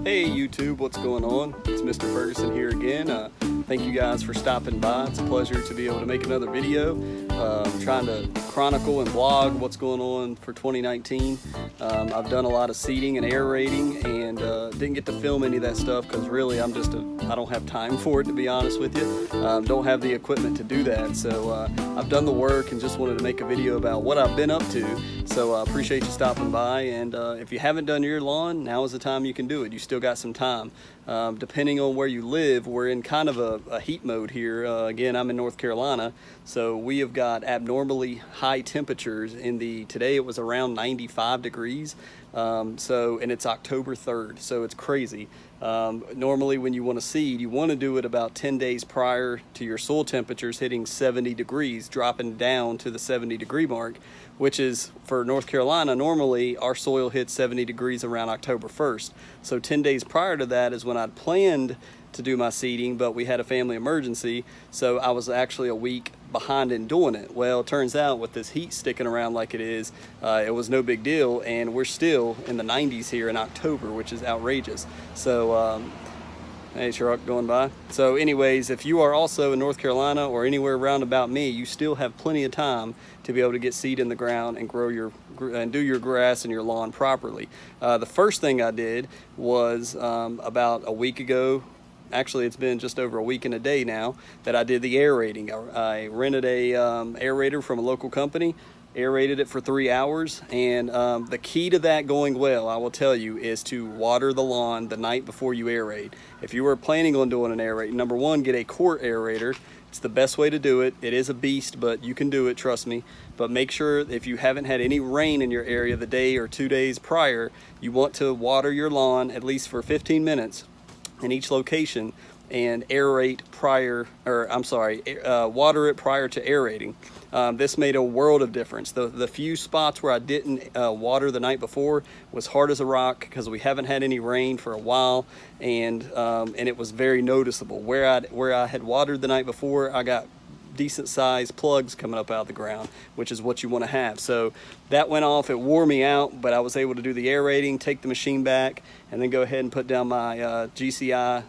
Hey YouTube, what's going on? It's Mr. Ferguson here again. Thank you guys for stopping by. It's a pleasure to be able to make another video. I'm trying to chronicle and blog what's going on for 2019. I've done a lot of seeding and aerating and didn't get to film any of that stuff because really I don't have time for it, to be honest with you. Don't have the equipment to do that. So I've done the work and just wanted to make a video about what I've been up to. So I appreciate you stopping by, and if you haven't done your lawn, now is the time you can do it. You still got some time. Depending on where you live, we're in kind of a heat mode here. Again, I'm in North Carolina, so we have got abnormally high temperatures. Today it was around 95 degrees. And it's October 3rd, so it's crazy. Normally when you want to seed, you want to do it about 10 days prior to your soil temperatures hitting 70 degrees, dropping down to the 70 degree mark, which is, for North Carolina, normally our soil hits 70 degrees around October 1st. So 10 days prior to that is when I'd planned to do my seeding, but we had a family emergency, so I was actually a week behind in doing it. Well, it turns out with this heat sticking around like it is, it was no big deal, and we're still in the 90s here in October, which is outrageous. So hey, truck going by. So anyways, if you are also in North Carolina or anywhere around about me, you still have plenty of time to be able to get seed in the ground and do your grass and your lawn properly. The first thing I did was about a week ago. Actually, it's been just over a week and a day now that I did the aerating. I rented a aerator from a local company, aerated it for 3 hours, and the key to that going well, I will tell you, is to water the lawn the night before you aerate. If you are planning on doing an aerate, number one, get a quart aerator. It's the best way to do it. It is a beast, but you can do it, trust me. But make sure, if you haven't had any rain in your area the day or 2 days prior, you want to water your lawn at least for 15 minutes in each location and water it prior to aerating. This made a world of difference. The few spots where I didn't water the night before was hard as a rock because we haven't had any rain for a while, and it was very noticeable. Where I had watered the night before, I got decent sized plugs coming up out of the ground, which is what you want to have. So that went off. It wore me out, but I was able to do the aerating, take the machine back, and then go ahead and put down my GCI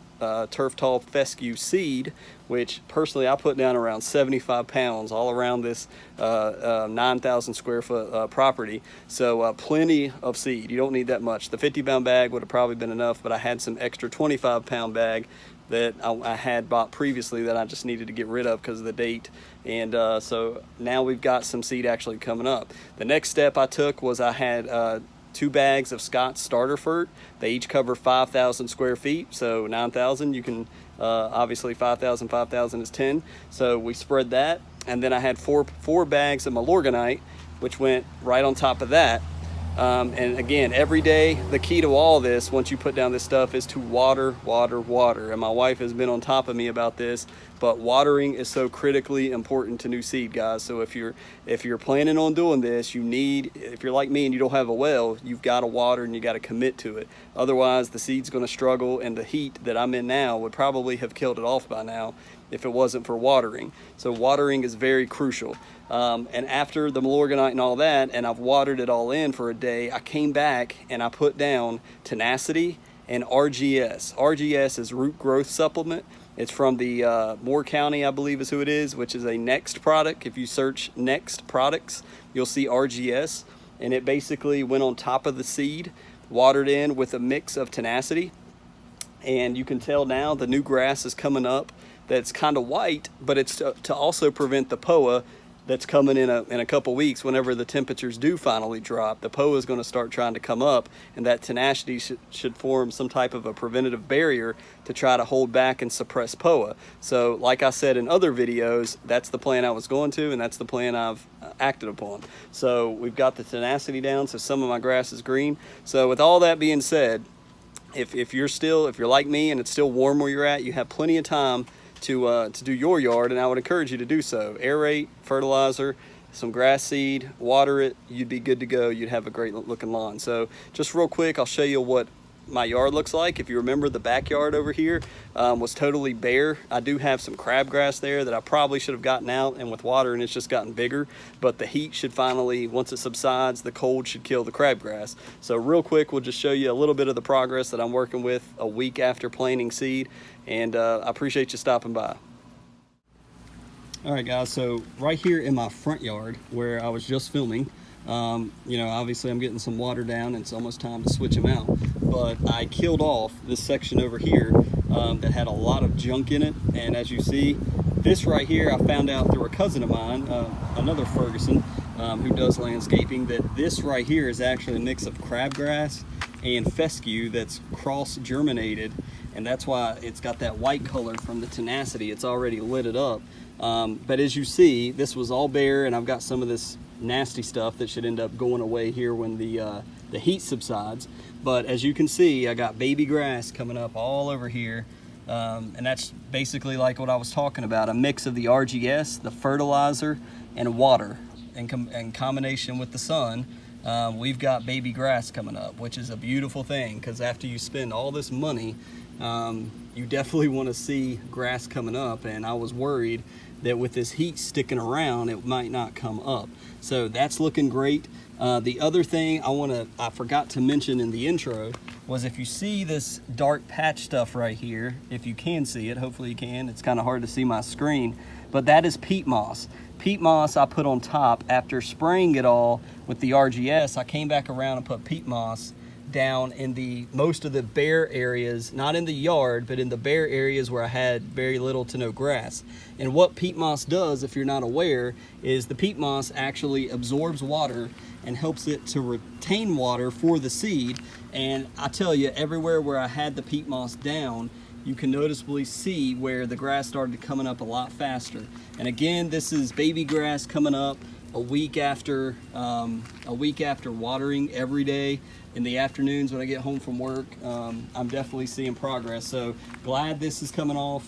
Turf Tall Fescue seed, which personally I put down around 75 pounds all around this 9,000 square foot property. So plenty of seed. You don't need that much. The 50-pound bag would have probably been enough, but I had some extra 25-pound bag that I had bought previously that I just needed to get rid of because of the date. And so now we've got some seed actually coming up. The next step I took was I had 2 bags of Scott's starter fert. They each cover 5,000 square feet, so 9,000. You can obviously 5,000 is 10. So we spread that, and then I had four bags of Milorganite, which went right on top of that. And again, every day, the key to all this, once you put down this stuff, is to water. And my wife has been on top of me about this, but watering is so critically important to new seed, guys. So if you're planning on doing this, if you're like me and you don't have a well, you've got to water and you got to commit to it. Otherwise, the seed's going to struggle, and the heat that I'm in now would probably have killed it off by now if it wasn't for watering. So watering is very crucial. And after the Milorganite and all that, and I've watered it all in for a day, I came back and I put down Tenacity and RGS. RGS is root growth supplement. It's from the Moore County, I believe is who it is, which is a Next product. If you search Next products, you'll see RGS, and it basically went on top of the seed, watered in with a mix of Tenacity. And you can tell now the new grass is coming up that's kind of white, but it's to also prevent the POA that's coming in a couple weeks. Whenever the temperatures do finally drop, the POA is going to start trying to come up, and that Tenacity should form some type of a preventative barrier to try to hold back and suppress POA. So like I said in other videos, that's the plan I was going to, and that's the plan I've acted upon. So we've got the Tenacity down, so some of my grass is green. So with all that being said, if you're like me and it's still warm where you're at, you have plenty of time to do your yard, and I would encourage you to do so. Aerate, fertilizer, some grass seed, water it, you'd be good to go. You'd have a great looking lawn. So just real quick, I'll show you what my yard looks like. If you remember, the backyard over here was totally bare. I do have some crabgrass there that I probably should have gotten out, and with water and it's just gotten bigger, but the heat should finally, once it subsides, the cold should kill the crabgrass. So real quick, we'll just show you a little bit of the progress that I'm working with a week after planting seed, and I appreciate you stopping by. All right guys, so right here in my front yard where I was just filming, you know, obviously I'm getting some water down and it's almost time to switch them out, but I killed off this section over here that had a lot of junk in it. And as you see, this right here, I found out through a cousin of mine, another Ferguson, who does landscaping, that this right here is actually a mix of crabgrass and fescue that's cross germinated, and that's why it's got that white color from the tenacity. It's already lit it up. But as you see, this was all bare, and I've got some of this nasty stuff that should end up going away here when the heat subsides. But as you can see, I got baby grass coming up all over here, and that's basically like what I was talking about, a mix of the RGS, the fertilizer, and water, in combination with the sun. We've got baby grass coming up, which is a beautiful thing, because after you spend all this money, you definitely want to see grass coming up, and I was worried that with this heat sticking around, it might not come up. So that's looking great. The other thing I forgot to mention in the intro was, if you see this dark patch stuff right here, if you can see it, hopefully you can, it's kind of hard to see my screen, but that is peat moss. Peat moss I put on top after spraying it all with the RGS. I came back around and put peat moss down in most of the bare areas, not in the yard, but in the bare areas where I had very little to no grass. And what peat moss does, if you're not aware, is the peat moss actually absorbs water and helps it to retain water for the seed. And I tell you, everywhere where I had the peat moss down, you can noticeably see where the grass started coming up a lot faster. And again, this is baby grass coming up a week after watering every day in the afternoons when I get home from work. I'm definitely seeing progress, so glad this is coming off,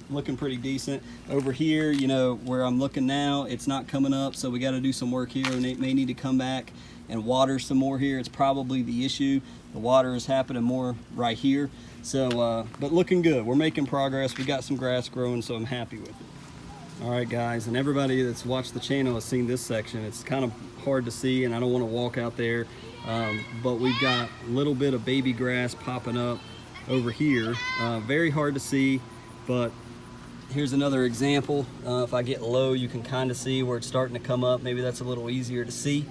looking pretty decent. Over here, you know, where I'm looking now, it's not coming up, so we got to do some work here, and it may need to come back and water some more here. It's probably the issue. The water is happening more right here. So, but looking good. We're making progress. We got some grass growing, so I'm happy with it. All right guys, and everybody that's watched the channel has seen this section. It's kind of hard to see, and I don't want to walk out there, but we've got a little bit of baby grass popping up over here. Very hard to see, but here's another example. If I get low, you can kind of see where it's starting to come up. Maybe that's a little easier to see,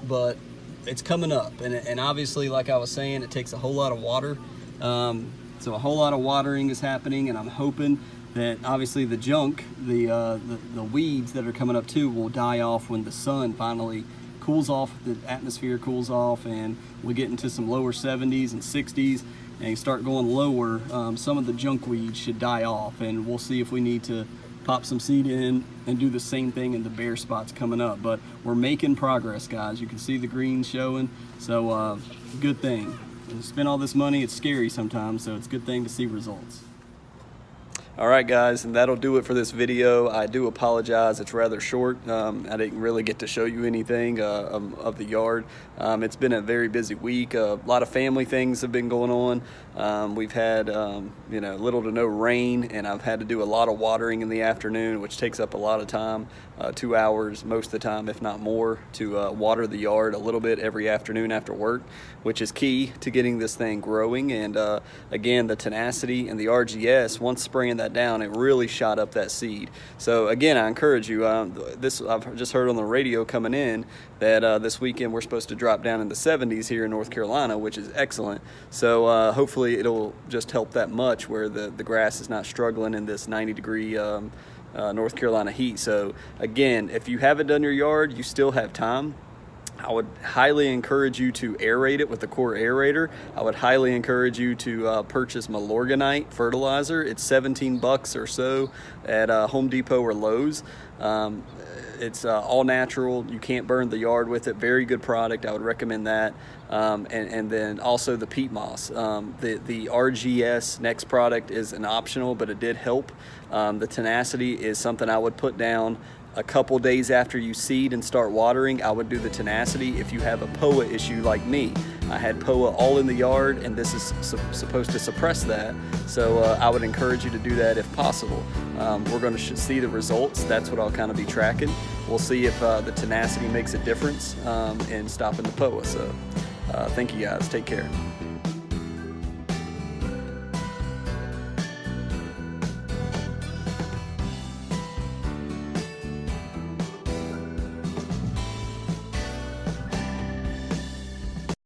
but it's coming up, and obviously, like I was saying, it takes a whole lot of water. So a whole lot of watering is happening, and I'm hoping that obviously the junk, the weeds that are coming up too, will die off when the sun finally cools off, the atmosphere cools off, and we get into some lower 70s and 60s, and you start going lower. Some of the junk weeds should die off, and we'll see if we need to pop some seed in and do the same thing in the bare spots coming up. But we're making progress, guys. You can see the green showing, so good thing. And spend all this money, it's scary sometimes, so it's a good thing to see results. All right guys, and that'll do it for this video. I do apologize, it's rather short. I didn't really get to show you anything of the yard. It's been a very busy week. A lot of family things have been going on. We've had you know, little to no rain, and I've had to do a lot of watering in the afternoon, which takes up a lot of time, 2 hours most of the time, if not more, to water the yard a little bit every afternoon after work, which is key to getting this thing growing. And again, the tenacity and the RGS, once spraying that down, it really shot up that seed. So again, I encourage you, this I've just heard on the radio coming in that this weekend we're supposed to drop down in the 70s here in North Carolina, which is excellent. So hopefully it'll just help that much where the grass is not struggling in this 90-degree North Carolina heat. So again, if you haven't done your yard, you still have time. I would highly encourage you to aerate it with the core aerator. I would highly encourage you to purchase Milorganite fertilizer. It's 17 bucks or so at Home Depot or Lowe's. It's all natural. You can't burn the yard with it. Very good product. I would recommend that. And then also the peat moss. The RGS next product is an optional, but it did help. The tenacity is something I would put down a couple days after you seed and start watering, I would do the tenacity. If you have a POA issue like me, I had POA all in the yard, and this is supposed to suppress that. So I would encourage you to do that if possible. We're going to see the results. That's what I'll kind of be tracking. We'll see if the tenacity makes a difference in stopping the POA. So thank you guys. Take care.